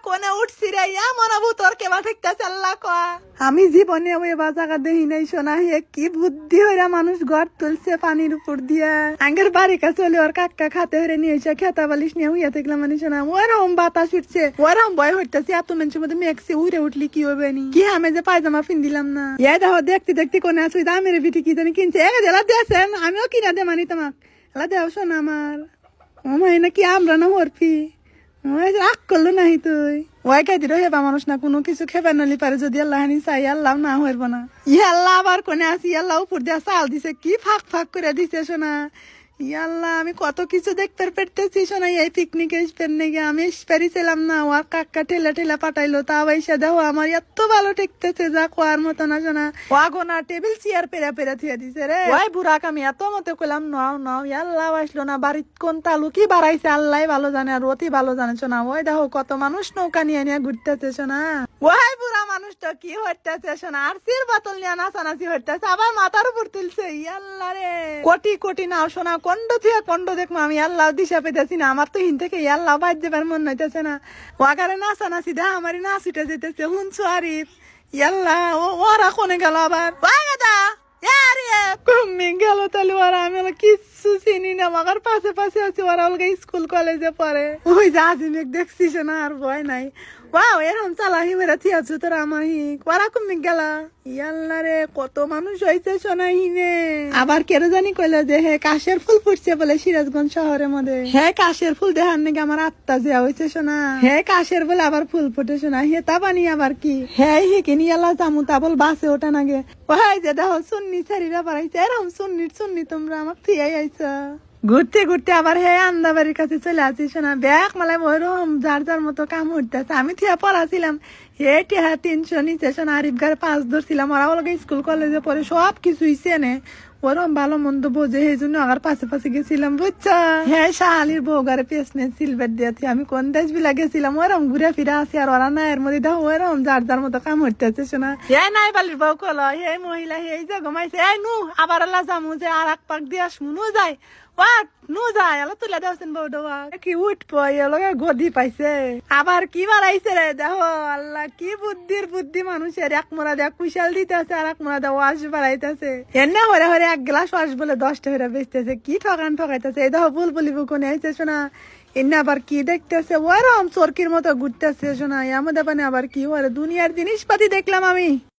কোনে উঠছি রে মনে ভূতর কেবা ঠেকতেছে আল্লাহ কয়া আমি জীবনে ওই বাজাকা দেখি নাই শোনা হে কি বুদ্ধি হইরা মানুষ ঘর তুলছে পানির উপর দিয়া আঙ্গের বাড়ি কাছে চলে ওর কাকা খাতে হইরে নিয়ে এসে খেতা বালিশ নিয়ে হইয়া দেখলাম মানে শোনা ওরম বাতাস উঠছে ওরম ভয় হইতেছে এত মানুষের মধ্যে মেঘছে উড়ে উঠলি কি হবে নি কি আমি যে পায়জামা পিন্দিলাম না ইয়া দেখো দেখতে দেখতে কোনে আসুই দামের পিঠি কি জানি কিনছে এলা দিয়েছেন আমিও কিনা দে মানি তোমাক এলা দেও শোনা আমার ও মাই নাকি আমরা না হরফি রাগ করলো নাহি তুই ওই খাইতে হেবা মানুষ না কোনো কিছু খেবে নালি পারে যদি আল্লাহ চাই আল্লাহ না হইব না ইয়াল্লাহ আবার কোনে আসি আল্লাহ উপর দিয়া চাল দিছে কি ফাঁক ফাঁক করে দিছে শোনা ইয়াল্লাহ আমি কত কিছু দেখতে পেতেছি শোনা এই পিকনিকে নাকি আমি পেরেছিলাম না ওর কাকা ঠেলা ঠেলা পাঠাইলো তা এসে দেখো আমার এত ভালো ঠেকতেছে যা কোয়ার মতো না শোনা ওয়াগোনা টেবিল চেয়ার পেরা পেরা থিয়া দিছে রে ওই বুড়াক আমি এত মতো কইলাম নাও নাও ইয়াল্লাহ আসলো না বাড়ির কোন তালু কি বাড়াইছে আল্লাহ ভালো জানে আর অতি ভালো জানে শোনা ওই দেখো কত মানুষ নৌকা নিয়ে নিয়ে ঘুরতেছে শোনা ওই বুড়া মানুষটা কি হইতেছে শোনা আর সির বোতল নিয়ে নাচানাচি হইতেছে আবার মাথার উপর তুলছে ইয়াল্লাহ রে কোটি কোটি নাও শোনা কন্ড থিয়া কন্ড দেখবো আমি আল্লাহ দিশা পেতেছি না আমার তো হিন থেকে আল্লাহ বাদ দেবার মন হইতেছে না ওয়াগারে নাচানাচি দেখ আমারই নাচ উঠে যেতেছে হুনছো আরিফ ইয়াল্লাহ ওরা কোনে গেল আবার কমে গেল তাহলে ওরা আমি কিচ্ছু চিনি না আমার পাশে পাশে আছে ওরা অলগা স্কুল কলেজে পড়ে ওই যে আজিমেক দেখছিস না আর ভয় নাই ওয়াও এরকম চালাহি মেরা থিয়াছো তোরা আমাহি ওরা কমে গেলা ইয়াল্লা রে কত মানুষ হয়েছে শোনাহিনে আবার কেন জানি কইলো যে হে কাশের ফুল ফুটছে বলে সিরাজগঞ্জ শহরের মধ্যে হে কাশের ফুল দেখার নাকি আমার আত্মা যে হয়েছে শোনা হে কাশের বলে আবার ফুল ফুটে শোনা হে তা বানি আবার কি হে হেকে নিয়ে আল্লাহ জামু তা বল বাসে ওঠা নাগে ওই যে দেখো সুন্নি ছাড়িরা বাড়াইছে এরকম সুন্নি তোমরা আমার থিয়াই আইছা ঘুরতে ঘুরতে আবার হে আন্দাবাড়ির কাছে চলে আসি শোনা ব্যাগ মালাই ওরম যার যার মতো কাম উঠতেছে আমি থিয়া পড়াছিলাম হে টিহা 300 নিচে শোনা আরিফ গারে 5 ধরছিলাম ওরা ওলগে স্কুল কলেজে পরে সব কিছুই চেনে ওরম ভালো মন্দ বোঝে সেই জন্য আমার পাশে পাশে গেছিলাম বুঝছা হ্যাঁ শাহালির বউ গারে পেছনে সিলভার দিয়াতে আমি কোন দেশ বিলা গেছিলাম ওরম ঘুরে ফিরে আসি আর ওরা না এর মধ্যে দেখো ওরম যার যার মতো কাম হইতেছে শোনা হে নাই বালির বউ কল হে মহিলা হে যে ঘুমাইছে এই নু আবার আল্লাহ জামু যে আর এক পাক দিয়ে আসবো নু যায় ওয়াট নু যায় আল্লাহ তুলে দেওয়াছেন বউ ডোয়া কি উঠবো এলোকে গদি পাইছে আবার কি বাড়াইছে রে দেখো আল্লাহ কি বুদ্ধি মানুষের এক মোড়া দেখ কুশাল দিতে আছে আর এক মোড়া দেওয়া ওয়াশ বাড়াইতেছে এনে হরে হরে 1 গ্লাস ওয়াশ বলে 10 টাকা বেচতেছে কি ঠকাইতেছে এই দেখো বুলবুলি বুকনে আইছে শোনা এনে আবার কি দেখতেছে ওরম চরকির মতো ঘুরতেছে শোনা এর মধ্যে আবার কি ওরে দুনিয়ার জিনিসপাতি দেখলাম আমি।